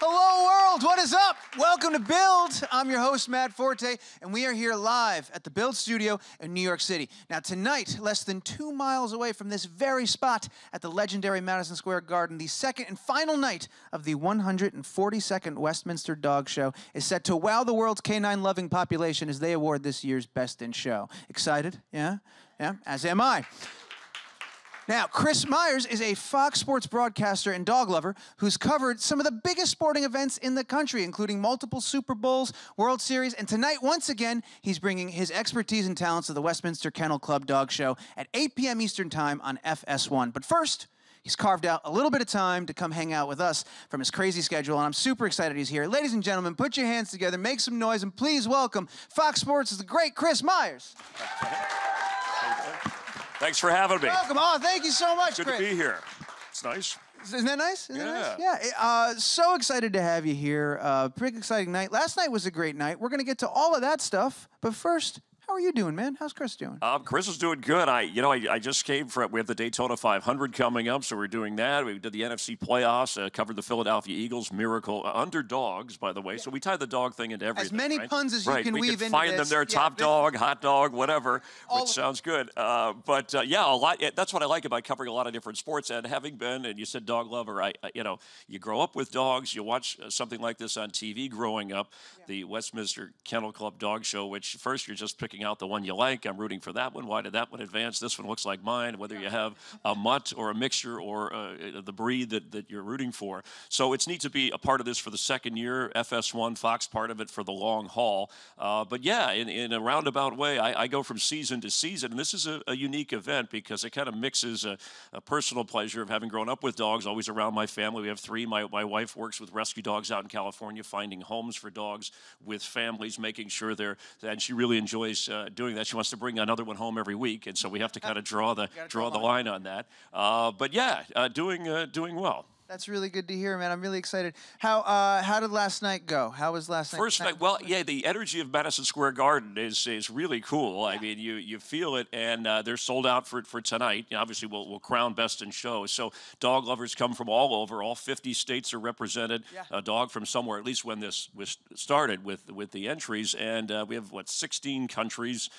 Hello, world. What is up? Welcome to Build. I'm your host, Matt Forte, and we are here live at the Build studio in New York City. Now, tonight, less than 2 miles away from this very spot at the legendary Madison Square Garden, the second and final night of the 142nd Westminster Dog Show is set to wow the world's canine-loving population as they award this year's Best in Show. Excited? Yeah? Yeah? As am I. Now, Chris Myers is a Fox Sports broadcaster and dog lover who's covered some of the biggest sporting events in the country, including multiple Super Bowls, World Series, and tonight, once again, he's bringing his expertise and talents to the Westminster Kennel Club Dog Show at 8 p.m. Eastern Time on FS1. But first, he's carved out a little bit of time to come hang out with us from his crazy schedule, and I'm super excited he's here. Ladies and gentlemen, put your hands together, make some noise, and please welcome Fox Sports' the great Chris Myers. Thanks for having me. Welcome. Oh, thank you so much, Good Chris. to be here. It's nice. Isn't that nice? Isn't that Yeah. nice? Yeah. So excited to have you here. Pretty exciting night. Last night was a great night. We're going to get to all of that stuff. But first, how are you doing, man? How's Chris doing? Chris is doing good. I just came from, we have the Daytona 500 coming up, so we're doing that. We did the NFC playoffs, covered the Philadelphia Eagles, miracle, underdogs, by the way. Yeah. So we tied the dog thing into everything. As many puns as you can weave into this. Find them there, top dog, hot dog, whatever, which sounds good. Yeah, a lot. That's what I like about covering a lot of different sports. And having been, and you said dog lover, you grow up with dogs. You watch something like this on TV growing up, the Westminster Kennel Club Dog Show, which first you're just picking out the one you like. I'm rooting for that one. Why did that one advance? This one looks like mine. Whether you have a mutt or a mixture or the breed that you're rooting for. So it's neat to be a part of this for the second year. FS1, Fox part of it for the long haul. But yeah, in a roundabout way, I go from season to season. And this is a unique event because it kind of mixes a personal pleasure of having grown up with dogs, always around my family. We have 3. My wife works with rescue dogs out in California, finding homes for dogs with families, making sure and she really enjoys doing that. She wants to bring another one home every week, and so we have to kind of draw the line on that. But yeah, doing well. That's really good to hear, man. I'm really excited. How did last night go? How was last night? First night, well, yeah, the energy of Madison Square Garden is really cool. Yeah. I mean, you feel it, and they're sold out for tonight. Obviously, we'll crown Best in Show. So dog lovers come from all over. All 50 states are represented. Yeah. A dog from somewhere, at least when this was started with the entries. And we have, 16 countries.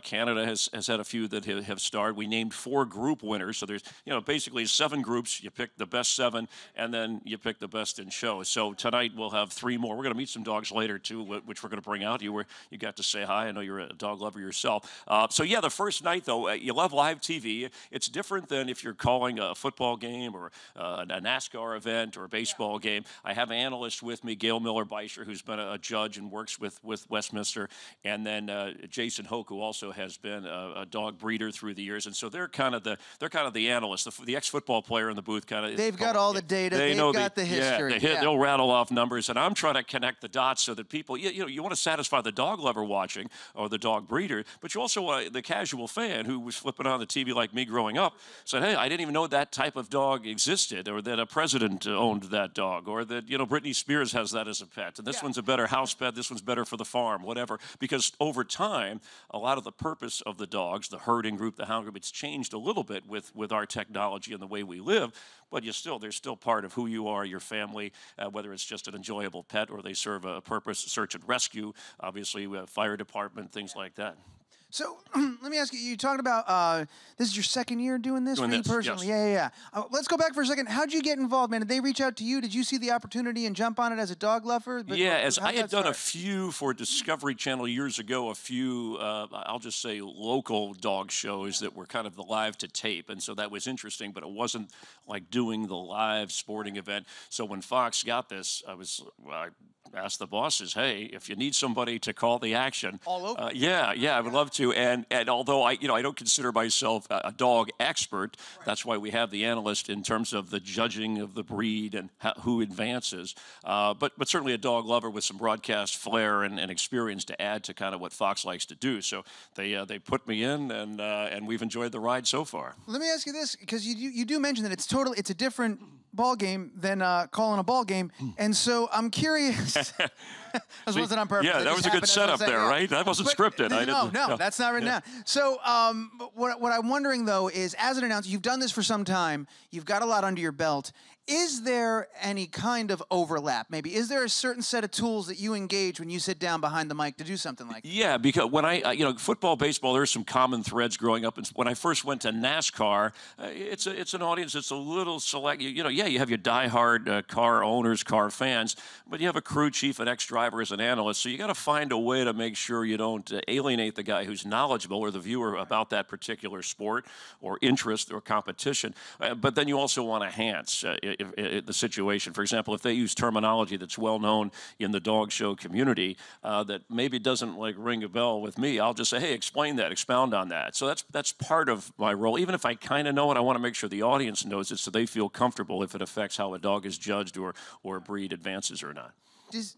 Canada has had a few that have starred. We named 4 group winners. So there's, basically 7 groups. You pick the best 7. And then you pick the Best in Show. So tonight we'll have 3 more. We're going to meet some dogs later, too, which we're going to bring out. You got to say hi. I know you're a dog lover yourself. So, yeah, the first night, though, you love live TV. It's different than if you're calling a football game or a NASCAR event or a baseball game. I have an analyst with me, Gail Miller-Beischer, who's been a judge and works with Westminster. And then Jason Hoke, who also has been a dog breeder through the years. And so they're kind of the analysts, the ex-football player in the booth. They've got all the data. They've got the history. They'll rattle off numbers, and I'm trying to connect the dots so that people, you want to satisfy the dog lover watching or the dog breeder, but you also want the casual fan who was flipping on the TV like me growing up, said, hey, I didn't even know that type of dog existed, or that a president owned that dog, or that, Britney Spears has that as a pet, and this one's a better house pet, this one's better for the farm, whatever, because over time, a lot of the purpose of the dogs, the herding group, the hound group, it's changed a little bit with our technology and the way we live, but they're still part of who you are, your family, whether it's just an enjoyable pet or they serve a purpose, search and rescue, obviously, fire department, things like that. So let me ask you, you talked about, this is your second year doing this for you personally? Yes. Yeah. Let's go back for a second. How'd you get involved, man? Did they reach out to you? Did you see the opportunity and jump on it as a dog lover? As I had done a few for Discovery Channel years ago, I'll just say local dog shows that were kind of the live to tape. And so that was interesting, but it wasn't like doing the live sporting event. So when Fox got this, I asked the bosses, hey, if you need somebody to call the action. All over. I would love to. And although I don't consider myself a dog expert, that's why we have the analyst in terms of the judging of the breed and who advances. But certainly a dog lover with some broadcast flair and experience to add to kind of what Fox likes to do. So they put me in, and we've enjoyed the ride so far. Let me ask you this, because you do mention that it's a different ball game than calling a ball game, and so I'm curious. That wasn't on purpose. Yeah, that was a good setup there, right? That wasn't scripted. No, that's not written down. So what I'm wondering, though, is as an announcer, you've done this for some time, you've got a lot under your belt, Is there any kind of overlap? Maybe is there a certain set of tools that you engage when you sit down behind the mic to do something like that? Yeah, because when football, baseball, there's some common threads growing up. And when I first went to NASCAR, it's an audience that's a little select. You have your diehard car owners, car fans, but you have a crew chief, an ex-driver as an analyst. So you got to find a way to make sure you don't alienate the guy who's knowledgeable or the viewer about that particular sport or interest or competition. But then you also want to enhance the situation. For example, if they use terminology that's well known in the dog show community that maybe doesn't ring a bell with me, I'll just say, hey, explain that, expound on that. So that's part of my role. Even if I kind of know it, I want to make sure the audience knows it so they feel comfortable if it affects how a dog is judged or a breed advances or not.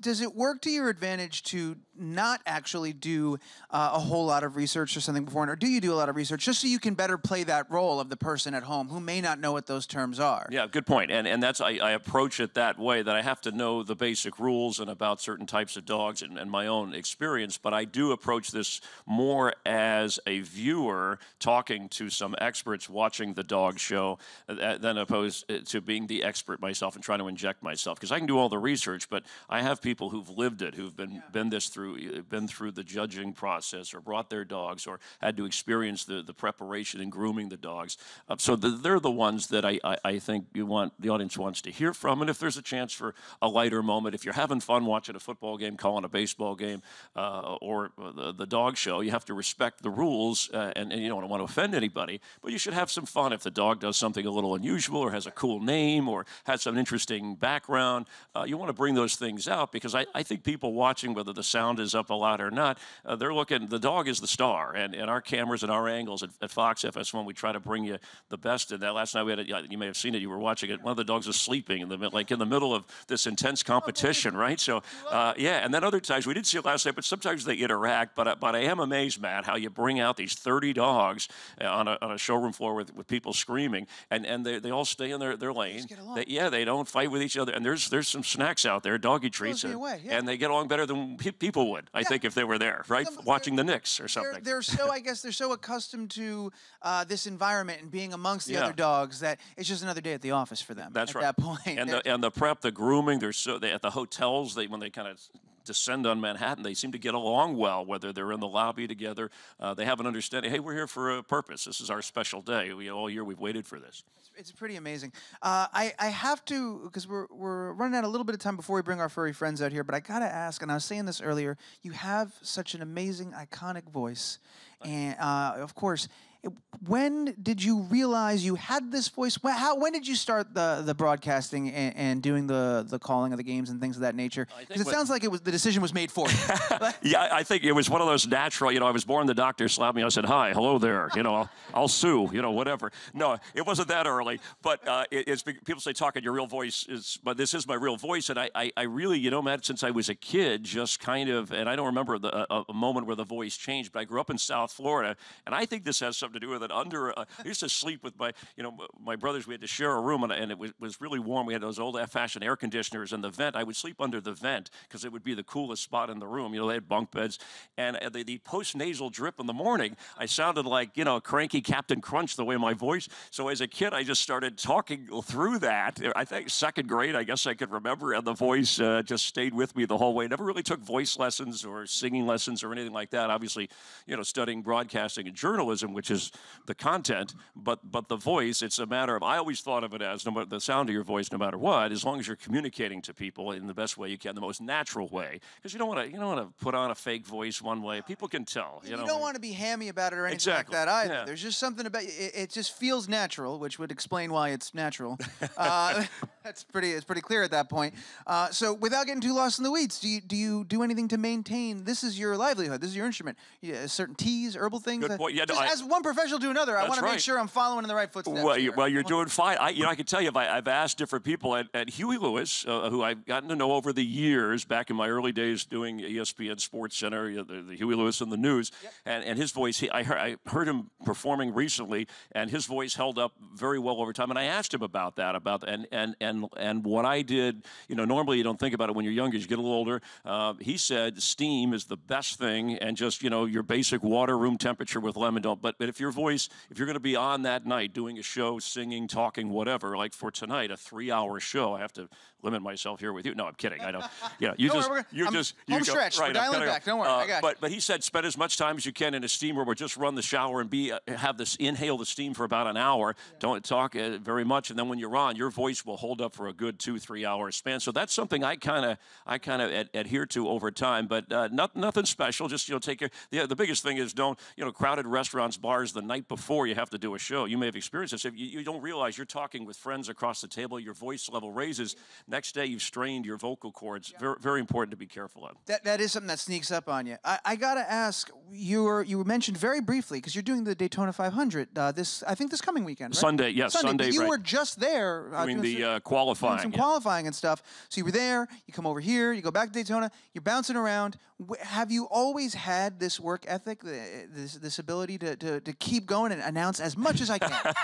Does it work to your advantage to not actually do a whole lot of research or something beforehand, or do you do a lot of research just so you can better play that role of the person at home who may not know what those terms are? Yeah, good point. And that's I approach it that way, that I have to know the basic rules and about certain types of dogs and my own experience, but I do approach this more as a viewer talking to some experts watching the dog show than opposed to being the expert myself and trying to inject myself, because I can do all the research, but I have people who've lived it, who've been through the judging process, or brought their dogs, or had to experience the preparation and grooming the dogs. So they're the ones that I think the audience wants to hear from. And if there's a chance for a lighter moment, if you're having fun watching a football game, calling a baseball game, or the dog show, you have to respect the rules, and you don't want to offend anybody, but you should have some fun. If the dog does something a little unusual, or has a cool name, or has some interesting background, you want to bring those things out, because I think people watching, whether the sound is up a lot or not, they're looking, the dog is the star, and our cameras and our angles at Fox FS1, we try to bring you the best in that. Last night we had you may have seen it, you were watching it, one of the dogs was sleeping in the middle of this intense competition, right? So yeah, and then other times, we didn't see it last night, but sometimes they interact, but I am amazed, Matt, how you bring out these 30 dogs on a showroom floor with people screaming, and they all stay in their lane. They don't fight with each other, and there's some snacks out there, doggy treats, and they get along better than people would, I think, if they were there, right? Watching the Knicks or something. They're so accustomed to this environment and being amongst the other dogs that it's just another day at the office for them. That's right. At that point. And the prep, the grooming, they at the hotels, when they kind of descend on Manhattan, they seem to get along well, whether they're in the lobby together. They have an understanding, hey, we're here for a purpose. This is our special day. All year we've waited for this. It's pretty amazing. I have to, because we're running out a little bit of time before we bring our furry friends out here, but I got to ask, and I was saying this earlier, you have such an amazing, iconic voice. And, of course, when did you realize you had this voice? When did you start the broadcasting and doing the calling of the games and things of that nature? Because it sounds like the decision was made for you. Yeah, I think it was one of those natural. I was born, the doctor slapped me. I said, hi, hello there. I'll sue. Whatever. No, it wasn't that early. But it's people say talking your real voice but this is my real voice. And I really, Matt, since I was a kid, just kind of, and I don't remember a moment where the voice changed. But I grew up in South Florida, and I think this has something to do with it. I used to sleep with my brothers. We had to share a room, and it was really warm. We had those old-fashioned air conditioners, and the vent. I would sleep under the vent because it would be the coolest spot in the room. They had bunk beds, and the post-nasal drip in the morning, I sounded like cranky Captain Crunch the way my voice. So as a kid, I just started talking through that. I think second grade, I guess I could remember, and the voice just stayed with me the whole way. Never really took voice lessons or singing lessons or anything like that. Obviously, studying broadcasting and journalism, which is the content, but the voice, it's a matter of, I always thought of it as the sound of your voice, no matter what, as long as you're communicating to people in the best way you can, the most natural way, because you don't want to put on a fake voice one way. People can tell. You don't want to be hammy about it or anything like that either. Yeah. There's just something about it just feels natural, which would explain why it's natural. It's pretty clear at that point. So without getting too lost in the weeds, do you do anything to maintain? This is your livelihood. This is your instrument. Certain teas, herbal things. Good point. Yeah, as one professional to another, I want to make sure I'm following in the right footsteps. Well, you're doing fine. I can tell you, I've asked different people at Huey Lewis, who I've gotten to know over the years, back in my early days doing ESPN Sports Center, the Huey Lewis and the news, and his voice. I heard him performing recently, and his voice held up very well over time. And I asked him about that, and what I did. Normally you don't think about it when you're younger. You get a little older. He said steam is the best thing, and just your basic water, room temperature with lemon. But if your voice, if you're going to be on that night doing a show, singing, talking, whatever, like for tonight, a 3-hour show, I have to limit myself here with you. No, I'm kidding. I don't. You know, you just home stretch. Right, we're dialing back. Don't worry. I got you. But he said spend as much time as you can in a steam room or just run the shower and inhale the steam for about an hour. Yeah. Don't talk very much, and then when you're on, your voice will hold up for a good 2-3 hour span. So that's something I kind of adhere to over time. But nothing special. Just take care. The biggest thing is don't crowded restaurants, bars the night before you have to do a show. You may have experienced this. If you don't realize you're talking with friends across the table, your voice level raises. Next day you've strained your vocal cords. Very, very important to be careful of. That is something that sneaks up on you. I gotta ask. You were mentioned very briefly because you're doing the Daytona 500 this coming weekend, right? Sunday, yes, Sunday. You were just there doing the qualifying, some qualifying and stuff. So you were there. You come over here. You go back to Daytona. You're bouncing around. Have you always had this work ethic, this ability to keep going and announce as much as I can?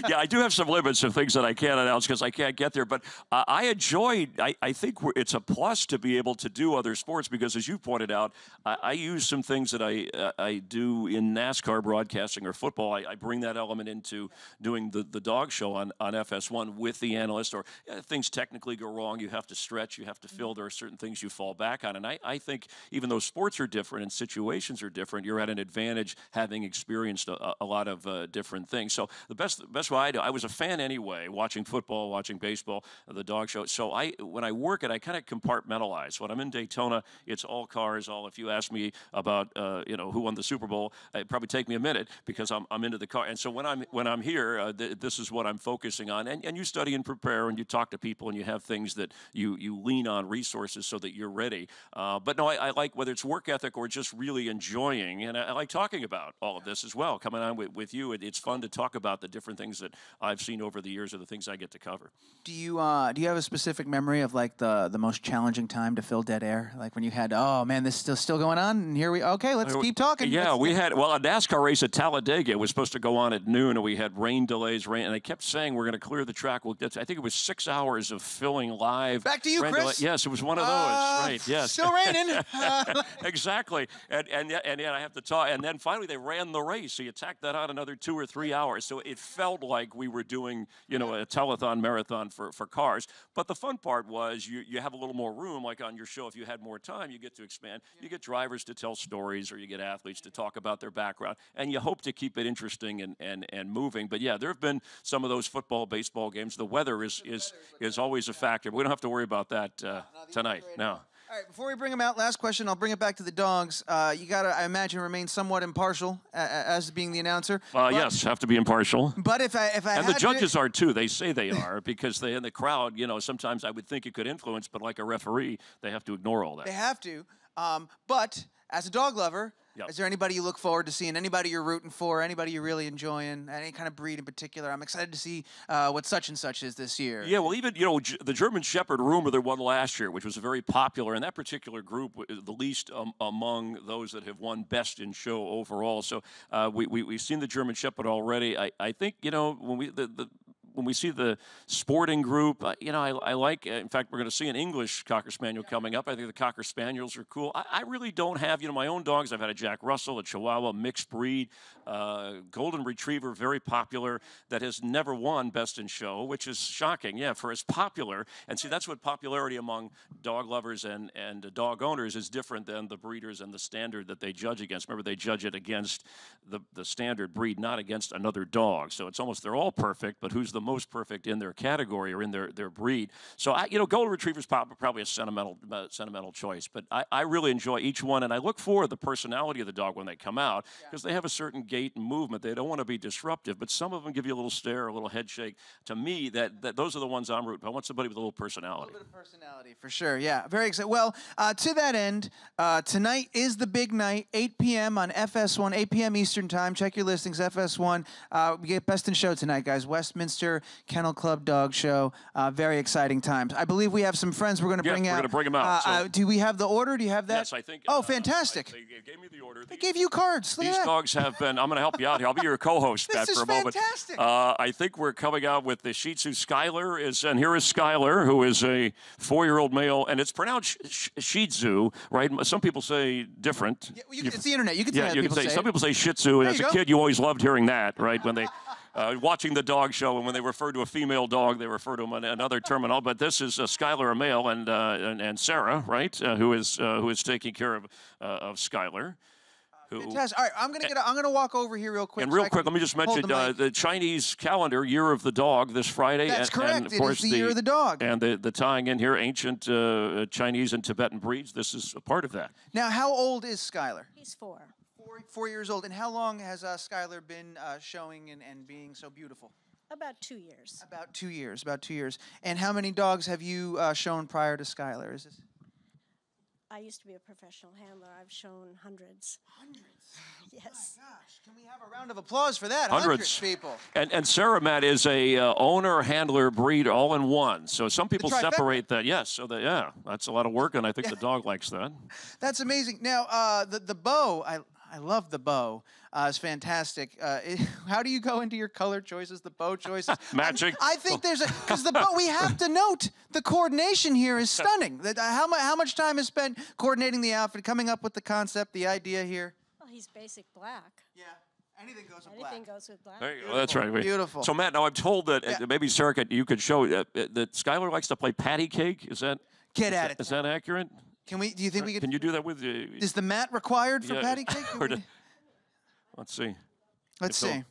Yeah, I do have some limits of things that I can't announce because I can't get there. But I enjoy. I think it's a plus to be able to do other sports because, as you pointed out, I use some things that I do in NASCAR broadcasting or football. I bring that element into doing the dog show on FS1 with the analyst. Or things technically go wrong, you have to stretch, you have to fill. There are certain things you fall back on, and I think even though sports are different and situations are different, you're at an advantage having experienced a lot of different things. So the best way I was a fan anyway, watching football, watching baseball, the dog show. So when I work it, I kind of compartmentalize. When I'm in Daytona, it's all cars. If you ask me about who won the Super Bowl, it'd probably take me a minute because I'm into the car. And so when I'm here, this is what I'm focusing on. And you study and prepare, and you talk to people, and you have things that you lean on resources so that you're ready. But no, I like whether it's work ethic or just really enjoying, and I like talking about all of this as well. Coming on with you, it's fun to talk about the different things that I've seen over the years or the things I get to cover. Do you have a specific memory of like the most challenging time to fill dead air? Like when you had, oh man, this is still going on, and let's keep talking. Yeah, we had a NASCAR race at Talladega was supposed to go on at noon, and we had rain delays, and they kept saying we're going to clear the track. Well, I think it was 6 hours of filling live. Back to you, Chris. Yes, it was one of those. Right. Yes. Still raining. Exactly. And yet I have to talk. And then finally they ran the race. So you tacked that on another 2 or 3 hours. So it felt like we were doing, a telethon marathon for cars. But the fun part was you have a little more room. Like on your show, if you had more time, you get to expand. You get drivers to tell stories, or you get athletes to talk about their background. And you hope to keep it interesting and moving. But yeah, there have been some of those football, baseball games. The weather is always a factor. We don't have to worry about that tonight. No. All right, before we bring them out, last question. I'll bring it back to the dogs. You got to, I imagine, remain somewhat impartial as being the announcer. Yes, have to be impartial. But if I and the judges are too. They say they are because they in the crowd. Sometimes I would think it could influence, but like a referee, they have to ignore all that. They have to. But as a dog lover. Yep. Is there anybody you look forward to seeing? Anybody you're rooting for? Anybody you're really enjoying? Any kind of breed in particular? I'm excited to see what such and such is this year. Yeah, well, even the German Shepherd rumor that won last year, which was very popular, and that particular group the least among those that have won Best in Show overall. So we've seen the German Shepherd already. I think when we see the sporting group, I like, in fact, we're going to see an English Cocker Spaniel coming up. I think the Cocker Spaniels are cool. I really don't have, my own dogs. I've had a Jack Russell, a Chihuahua, mixed breed, Golden Retriever, very popular, that has never won Best in Show, which is shocking, for as popular. And see, that's what popularity among dog lovers and dog owners is different than the breeders and the standard that they judge against. Remember, they judge it against the standard breed, not against another dog. So it's almost, they're all perfect, but who's the most perfect in their category or in their breed? So Golden Retriever's probably a sentimental choice, but I really enjoy each one, and I look for the personality of the dog when they come out because they have a certain gait and movement. They don't want to be disruptive, but some of them give you a little stare, a little head shake. To me, that those are the ones I'm rooting for. I want somebody with a little personality. A little bit of personality, for sure. Yeah, very excited. Well, to that end, tonight is the big night, 8 p.m. on FS1, 8 p.m. Eastern Time. Check your listings, FS1. We get Best in Show tonight, guys. Westminster Westminster Kennel Club dog show. Very exciting times. I believe we have some friends we're going to bring out. We're going to bring them out. Do we have the order? Do you have that? Yes, I think. Oh, fantastic. They gave me the order. They gave you cards. Look at These that. dogs have been, I'm going to help you out here. I'll be your co-host, Matt, for a moment. This is fantastic. I think we're coming out with the Shih Tzu Skylar, and here is Skylar, who is a 4-year-old male, and it's pronounced Shih Tzu, right? Some people say different. Yeah, it's the internet. You can say that. You can say, some people say Shih Tzu, and as a kid, you always loved hearing that, right? When they, watching the dog show, and when they refer to a female dog, they refer to another term and all. But this is Skylar, a male, and Sarah, right, who is taking care of Skylar. Fantastic. All right, I'm gonna walk over here real quick. And real quick, let me just mention the Chinese calendar, Year of the Dog, this Friday. That's correct. And of course, it is the Year of the Dog. And the tying in here, ancient Chinese and Tibetan breeds. This is a part of that. Now, how old is Skylar? He's 4. 4 years old. And how long has Skylar been showing and being so beautiful? About 2 years. About 2 years. About 2 years. And how many dogs have you shown prior to Skylar? Is this? I used to be a professional handler. I've shown hundreds. Hundreds? Yes. Oh my gosh. Can we have a round of applause for that? Hundreds. People. And Sarah, Matt, is a owner, handler, breed, all in one. So some people separate that. Yes. So that's a lot of work, and I think the dog likes that. That's amazing. Now, the bow, I love the bow. It's fantastic. How do you go into your color choices, the bow choices? Matching. I think because the bow, we have to note the coordination here is stunning. How much time is spent coordinating the outfit, coming up with the concept, the idea here? Well, he's basic black. Yeah. Anything goes with black. Anything goes with black. There you go. That's right. Beautiful. So, Matt, now I'm told that maybe Sarah, you could show that Skylar likes to play patty cake. Is that? Get at it. Is that accurate? Can we? Do you think we could? Can you do that with? Is the mat required for patty cake? Let's see. Let's see.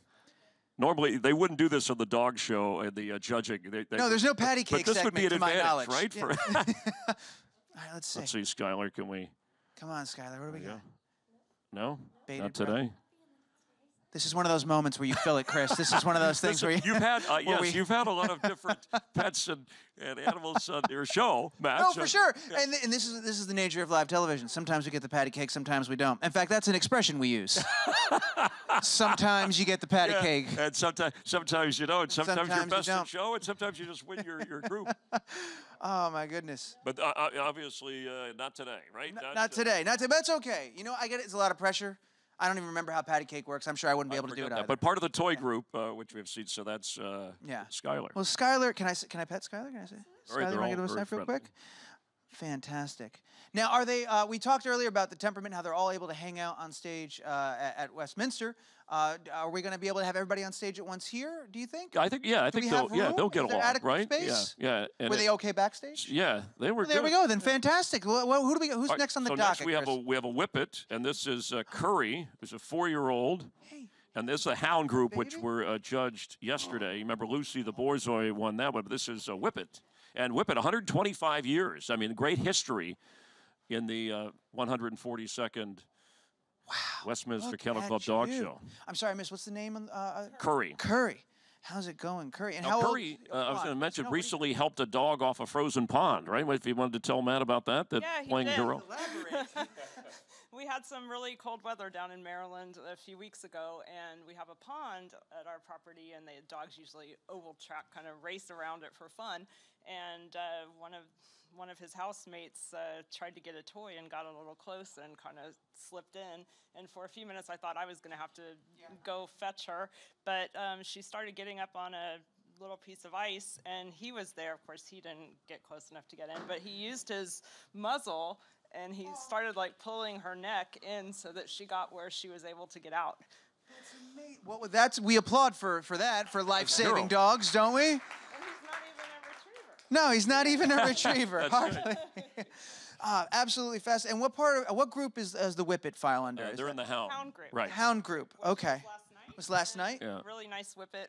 Normally, they wouldn't do this on the dog show and the judging. No, there's no patty cake but this would be an to my advantage, knowledge. right? Yeah. All right, let's see. Let's see, Skylar, can we? Come on, Skylar, what do we got? No, Bated not breath. today. This is one of those moments where you feel it, Chris. This is one of those things where you've had you've had a lot of different pets and animals on your show, Matt. No, for sure. Yeah. And this is the nature of live television. Sometimes we get the patty cake, sometimes we don't. In fact, that's an expression we use. Sometimes you get the patty cake. And sometimes you don't. Sometimes you're best in don't. show, and sometimes you just win your group. Oh, my goodness. But obviously not today, right? Not today. Not today. But it's okay. You know, I get it. It's a lot of pressure. I don't even remember how patty cake works. I'm sure I wouldn't be able to do it either. But part of the toy group, which we have seen, so that's Skylar. Well, Skylar, can I pet Skylar? Can I say? All right, Skylar, want to get a sniff real quick? Fantastic. Now, are they? We talked earlier about the temperament, how they're all able to hang out on stage at Westminster. Are we going to be able to have everybody on stage at once here? Do you think? I think they'll get along, right? Space? Yeah. And were they okay backstage? Yeah, they were. Well, there we go. Then fantastic. Well, who do we? Who's next on the docket? Next we have a Whippet, and this is Curry, who's a 4-year-old. Hey. And this is a hound group, which were judged yesterday. You remember Lucy, the Borzoi, won that one, but this is Whippet. And Whippet, 125 years. I mean, great history in the 142nd Westminster Kennel Club Dog Show. I'm sorry, Miss. What's the name? Curry. Curry. How's it going, Curry? And now, Curry, I was going to mention, recently helped a dog off a frozen pond, right? If you wanted to tell Matt about that, playing a role. We had some really cold weather down in Maryland a few weeks ago, and we have a pond at our property, and the dogs usually oval track kind of race around it for fun. And one of his housemates tried to get a toy and got a little close and kind of slipped in. And for a few minutes, I thought I was going to have to go fetch her, but she started getting up on a little piece of ice, and he was there. Of course, he didn't get close enough to get in, but he used his muzzle, and he started like pulling her neck in so that she got where she was able to get out. That's amazing. Well, we applaud for that, for life-saving dogs, don't we? And he's not even a retriever. No, he's not even a retriever. Right. Absolutely fast. And what group is the Whippet file under? They're in the Hound group. Right. Hound group. Okay. Was last night? Yeah. Really nice Whippet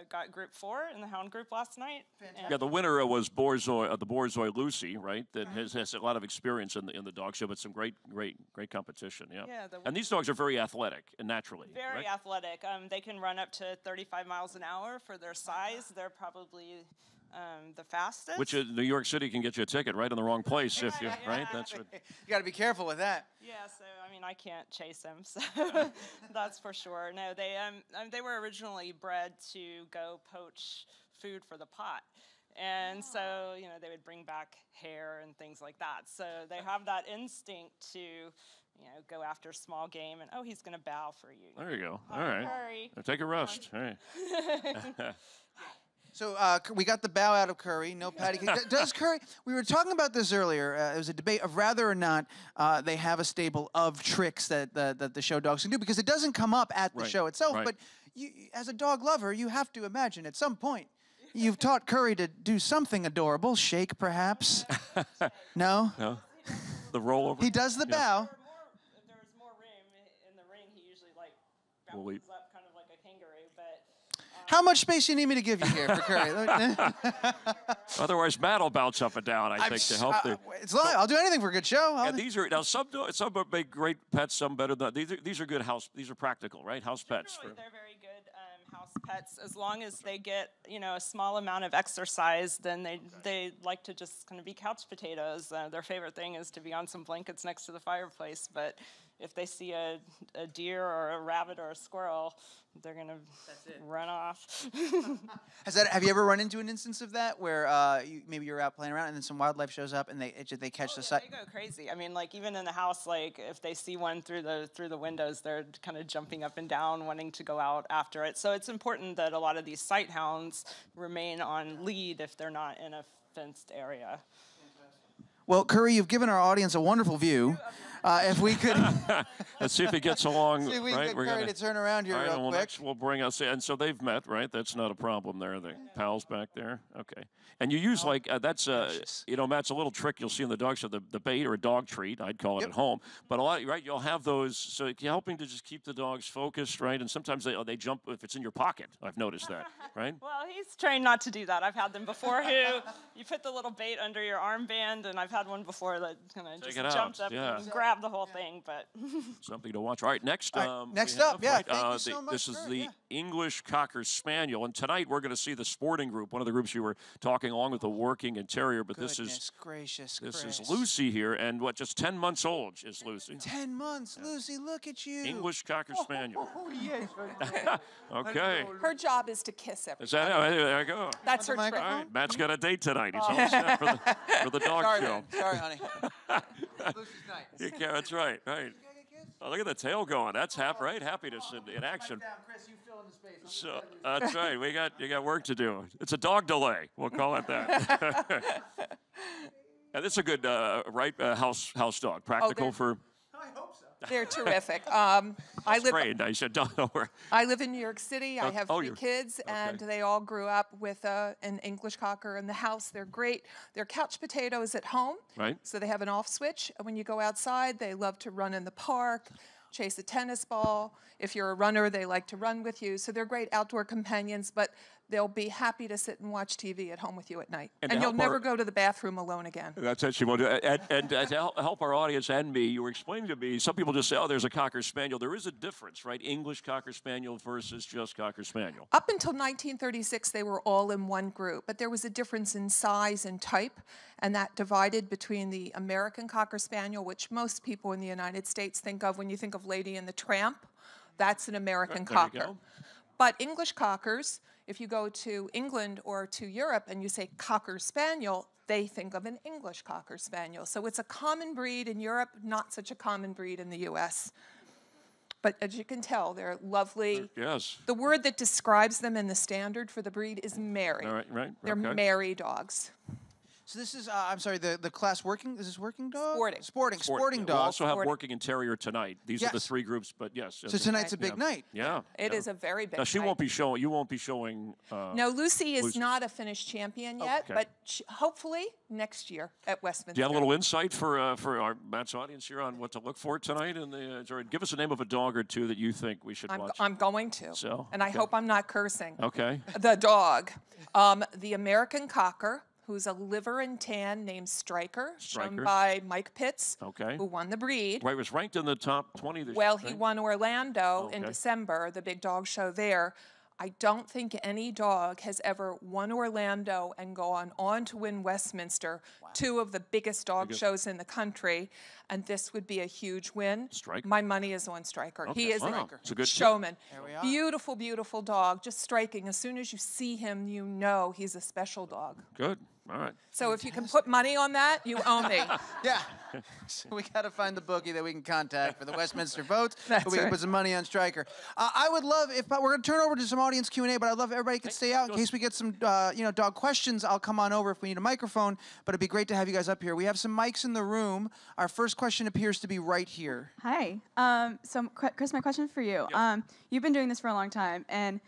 got group 4 in the hound group last night. Yeah, the winner was Borzoi, the Borzoi Lucy, right? That has a lot of experience in the dog show, but some great competition. Yeah. And these dogs are very athletic and naturally. Very athletic. They can run up to 35 miles an hour for their size. They're probably the fastest. Which New York City can get you a ticket right in the wrong place if you right. That's what. You got to be careful with that. Yeah, so I mean, I can't chase them, so that's for sure. No, they were originally bred to go poach food for the pot. And so, you know, they would bring back hair and things like that. So they have that instinct to, you know, go after small game and, oh, he's going to bow for you. There you go. All right. Curry. Take a rest. All right. So we got the bow out of Curry. No patty cake. Does Curry? We were talking about this earlier. It was a debate of whether or not they have a stable of tricks that the show dogs can do, because it doesn't come up at the show itself. Right. But you, as a dog lover, you have to imagine at some point you've taught Curry to do something adorable. Shake, perhaps. No. No. The rollover. He does the bow. If there was more room in the ring, he usually like Will bounces up kind of like a kangaroo. But How much space you need me to give you here for Curry? Otherwise, Matt will bounce up and down, I think, to help the. It's live. I'll do anything for a good show. And these are now some make great pets, some better than these are good house. These are practical, right? House pets. they're very good house pets. As long as they get, you know, a small amount of exercise, then they like to just kind of be couch potatoes. Their favorite thing is to be on some blankets next to the fireplace. But if they see a deer or a rabbit or a squirrel, they're gonna run off. Have you ever run into an instance of that where maybe you're out playing around and then some wildlife shows up and they catch the sight? They go crazy. I mean, like even in the house, like if they see one through the windows, they're kind of jumping up and down, wanting to go out after it. So it's important that a lot of these sight hounds remain on lead if they're not in a fenced area. Well, Curry, you've given our audience a wonderful view. If we could... Let's see if he gets along. See if we right? can get Curry to turn around here real quick. Next we'll bring us in. And so they've met, right? That's not a problem there. The pals back there. Okay. And you use that's, you know, Matt's a little trick you'll see in the dog show, the bait or a dog treat, I'd call it at home. But a lot, right, you'll have those, so you're helping to just keep the dogs focused, right? And sometimes they jump if it's in your pocket. I've noticed that, right? Well, he's trained not to do that. I've had them before who you put the little bait under your armband, and I've had one before that kind of just jumped up and grabbed the whole thing. But something to watch. All right, next up, thank you so much, this is the English Cocker Spaniel, and tonight we're going to see the sporting group, one of the groups you were talking along with the working and terrier. But this is Lucy here, and just 10 months old is Lucy. 10 months, Lucy. Look at you. English Cocker Spaniel. Oh yes. Okay. Her job is to kiss everybody. Is that there you go? That's her trick. All right, Matt's got a date tonight. He's all set for the dog Sorry, show. man. Sorry, honey. Lucy's nice. Yeah, that's right. Right. Oh, look at the tail going. That's right. Happiness in action. Chris, you fill in the space. So that's right. You got work to do. It's a dog delay. We'll call it that. And this is a good house dog. Practical for. I hope so. They're terrific. I live in New York City. I have 3 kids, and they all grew up with an English Cocker in the house. They're great. They're couch potatoes at home. Right. So they have an off switch. When you go outside, they love to run in the park, chase a tennis ball. If you're a runner, they like to run with you. So they're great outdoor companions, but they'll be happy to sit and watch TV at home with you at night. And you'll never go to the bathroom alone again. That's what she wanted. And to help our audience and me, you were explaining to me, some people just say, oh, there's a Cocker Spaniel. There is a difference, right? English Cocker Spaniel versus just Cocker Spaniel. Up until 1936, they were all in one group, but there was a difference in size and type, and that divided between the American Cocker Spaniel, which most people in the United States think of when you think of Lady and the Tramp. That's an American Cocker. But English Cockers, if you go to England or to Europe and you say Cocker Spaniel, they think of an English Cocker Spaniel. So it's a common breed in Europe, not such a common breed in the U.S. But as you can tell, they're lovely. Yes. The word that describes them in the standard for the breed is merry. All right. They're merry dogs. So this is, I'm sorry, the class working, is this working dog? Sporting. Sporting dog. We'll also have working and terrier tonight. These are the 3 groups, but yes. So tonight's a big night. Yeah. It is a very big night. Now, you won't be showing. No, Lucy is not a finished champion yet, but hopefully next year at Westminster. Do you have a little insight for our Matt's audience here on what to look for tonight? Give us a name of a dog or 2 that you think we should watch. I'm going to. So, and I hope I'm not cursing. Okay. The dog. The American Cocker, who's a liver and tan named Striker, shown by Mike Pitts, who won the breed. Right, was ranked in the top 20 this year. Well, he won Orlando in December, the big dog show there. I don't think any dog has ever won Orlando and gone on to win Westminster, two of the biggest dog shows in the country, and this would be a huge win. Stryker? My money is on Stryker. Okay. He is Wow. a It's a good showman. There we are. Beautiful, beautiful dog, just striking. As soon as you see him, you know he's a special dog. Good. All right. So if you can put money on that, you owe me. Yeah. So we got to find the bookie that we can contact for the Westminster votes. That's so we can right. put some money on Stryker. I would love if we're going to turn over to some audience Q&A, but I'd love if everybody could stay out in case we get some dog questions. I'll come on over if we need a microphone, but it'd be great to have you guys up here. We have some mics in the room. Our first question appears to be right here. Hi. So, Chris, my question for you. You've been doing this for a long time, and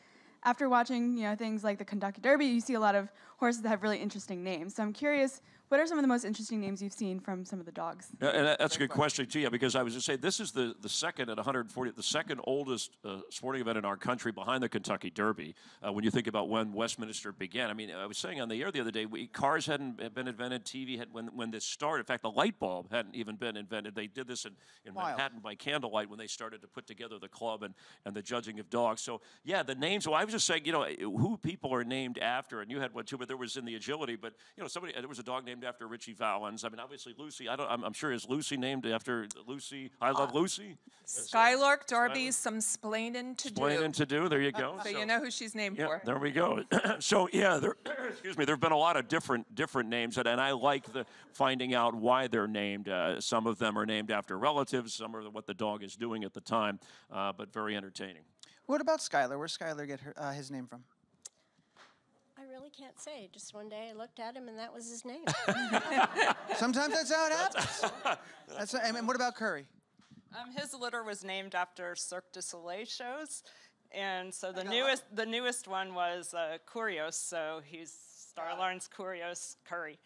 after watching, things like the Kentucky Derby, you see a lot of horses that have really interesting names. So I'm curious, what are some of the most interesting names you've seen from some of the dogs? Yeah, and that's a good question too. Yeah, because I was going to say this is the second at 140, the second oldest sporting event in our country behind the Kentucky Derby. When you think about when Westminster began, I mean, I was saying on the air the other day, cars hadn't been invented, TV had when this started. In fact, the light bulb hadn't even been invented. They did this in Manhattan by candlelight when they started to put together the club and the judging of dogs. So yeah, the names. Well, I was just saying, who people are named after, and you had one too, but there was in the agility. But there was a dog named after Richie Valens. I mean, obviously Lucy. I'm sure is Lucy named after Lucy. I love Lucy. Skylark Derby, some splaining to do. Splaining to do. There you go. So you know who she's named for. There we go. So yeah, excuse me. There've been a lot of different names, and I like finding out why they're named. Some of them are named after relatives. Some are what the dog is doing at the time. But very entertaining. What about Skylar? Where's Skylar get his name from? I really can't say. Just one day I looked at him and that was his name. Sometimes that's how it happens. And what about Curry? His litter was named after Cirque du Soleil shows, and so the newest one was Curios. So he's Starlines, Curios, Curry.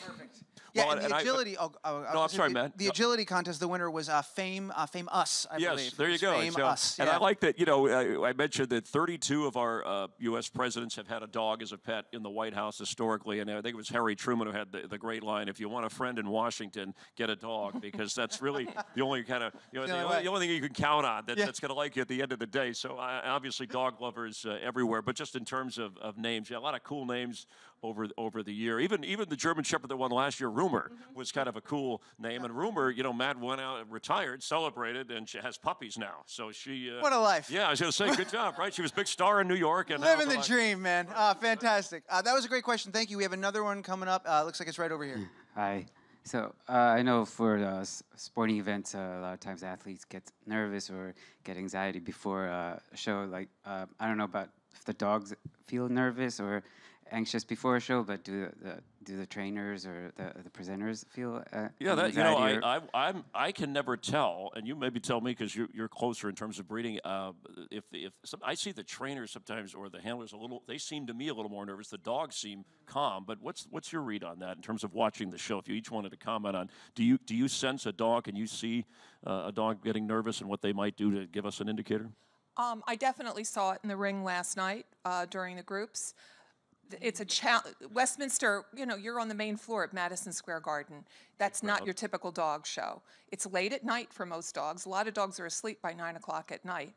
Perfect. Yeah, and the agility. I'm sorry, Matt. The agility contest, the winner was Fame Us, I believe. Yes, there you go. Fame Us. And I like that, I mentioned that 32 of our U.S. presidents have had a dog as a pet in the White House historically, and I think it was Harry Truman who had the great line, if you want a friend in Washington, get a dog, because that's really the only kind of, the only thing you can count on that's going to like you at the end of the day. So obviously dog lovers everywhere, but just in terms of names, a lot of cool names over the year. Even the German Shepherd that won last year, Rumor, was kind of a cool name. And Rumor, Matt went out, retired, celebrated, and she has puppies now. So she... what a life. Yeah, I was going to say, good job, right? She was a big star in New York. And living the dream, man. Fantastic. That was a great question. Thank you. We have another one coming up. Looks like it's right over here. Hi. So I know for sporting events, a lot of times athletes get nervous or get anxiety before a show. Like, I don't know about if the dogs feel nervous or anxious before a show, but do the trainers or the presenters feel I can never tell, and you maybe tell me because you're closer in terms of breeding. If I see the trainers sometimes or the handlers they seem to me a little more nervous. The dogs seem calm, but what's your read on that in terms of watching the show? If you each wanted to comment on, do you sense a dog and you see a dog getting nervous and what they might do to give us an indicator? I definitely saw it in the ring last night during the groups. It's a challenge. Westminster, you're on the main floor at Madison Square Garden. That's not your typical dog show. It's late at night for most dogs. A lot of dogs are asleep by 9 o'clock at night.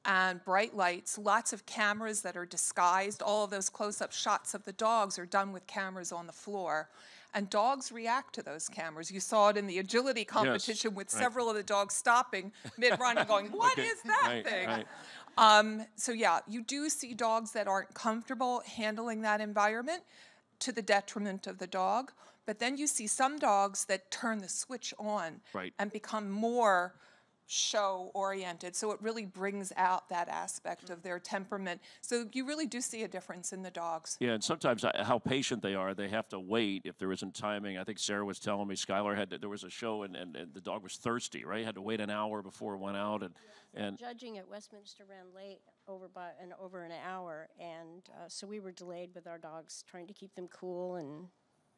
And bright lights, lots of cameras that are disguised. All of those close-up shots of the dogs are done with cameras on the floor. And dogs react to those cameras. You saw it in the agility competition with several of the dogs stopping mid-run and going, "What is that thing?" Right. So yeah, you do see dogs that aren't comfortable handling that environment to the detriment of the dog. But then you see some dogs that turn the switch on and become more show-oriented. So it really brings out that aspect of their temperament. So you really do see a difference in the dogs. Yeah, and sometimes how patient they are. They have to wait if there isn't timing. I think Sarah was telling me Skylar there was a show and the dog was thirsty, right? Had to wait an hour before it went out. And Judging at Westminster ran late over an hour, and so we were delayed with our dogs, trying to keep them cool and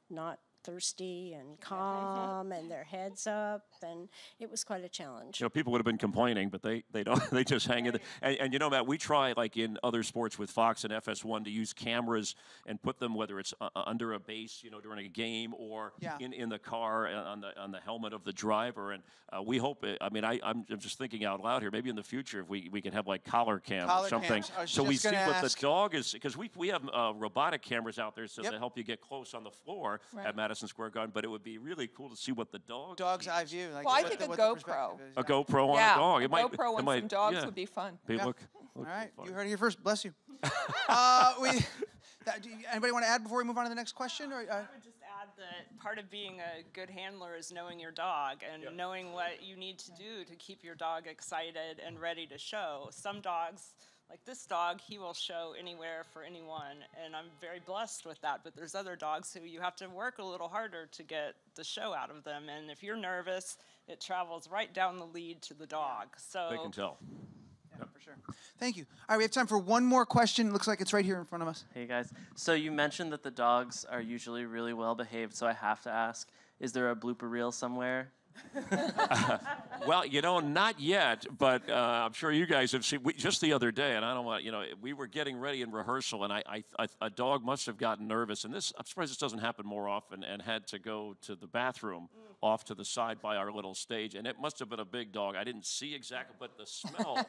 not thirsty and calm and their heads up, and it was quite a challenge. You know, people would have been complaining, but they don't. They just hang in. And you know, Matt, we try, like in other sports with Fox and FS1, to use cameras and put them, whether it's under a base, you know, during a game, or in the car on the helmet of the driver. And we hope. I mean, I'm just thinking out loud here. Maybe in the future, if we can have like collar cam or something, so we see what the dog is, because we have robotic cameras out there, so to help you get close on the floor at Madison Square Garden. But it would be really cool to see what the dog's eye view. Like, well, I think a GoPro. A GoPro on a dog. A GoPro on some dogs would be fun. Look all right, fun. you heard it here first. Bless you. Anybody want to add before we move on to the next question? Or, I would just add that part of being a good handler is knowing your dog and knowing what you need to do to keep your dog excited and ready to show. Some dogs, like this dog, he will show anywhere for anyone, and I'm very blessed with that. But there's other dogs who you have to work a little harder to get the show out of them. And if you're nervous, it travels right down the lead to the dog. So they can tell. Yeah, for sure. Thank you. All right, we have time for one more question. It looks like it's right here in front of us. Hey, guys. So you mentioned that the dogs are usually really well behaved, so I have to ask, is there a blooper reel somewhere? Well, you know, not yet, but I'm sure you guys have seen. Just the other day, and I don't want, you know, we were getting ready in rehearsal, and a dog must have gotten nervous, and I'm surprised this doesn't happen more often, and had to go to the bathroom off to the side by our little stage, and it must have been a big dog. I didn't see exactly, but the smell,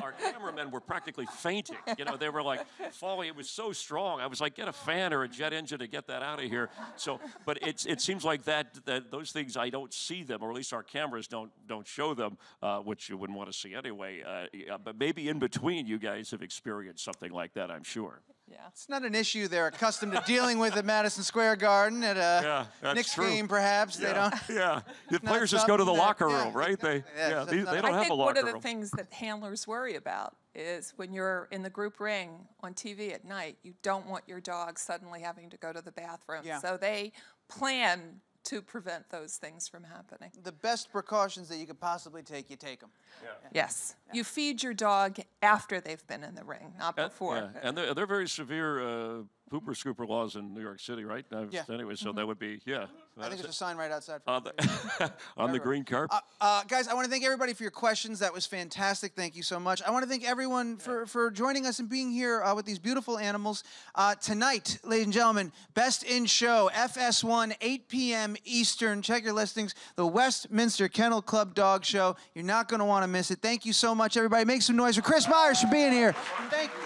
our cameramen were practically fainting. You know, they were like falling. It was so strong. I was like, get a fan or a jet engine to get that out of here. So, but it seems like that those things, I don't see them, or at least our cameras don't show them, which you wouldn't want to see anyway. But maybe in between, you guys have experienced something like that, I'm sure. Yeah. It's not an issue they're accustomed to dealing with at Madison Square Garden at a Knicks game, perhaps. Yeah. They don't. Yeah, the players just go to the locker room, right? They don't have a locker room. I think one of the things that handlers worry about is when you're in the group ring on TV at night, you don't want your dog suddenly having to go to the bathroom. Yeah. So they plan to prevent those things from happening. The best precautions that you could possibly take, you take them. Yeah. Yes. You feed your dog after they've been in the ring, not before. Yeah. And they're very severe pooper scooper laws in New York City, right? Anyway, so that would be, I think there's a sign right outside. On the green carpet. Guys, I want to thank everybody for your questions. That was fantastic. Thank you so much. I want to thank everyone for joining us and being here with these beautiful animals. Tonight, ladies and gentlemen, Best in Show, FS1, 8 p.m. Eastern. Check your listings. The Westminster Kennel Club Dog Show. You're not going to want to miss it. Thank you so much, everybody. Make some noise for Chris Myers for being here. Thank you.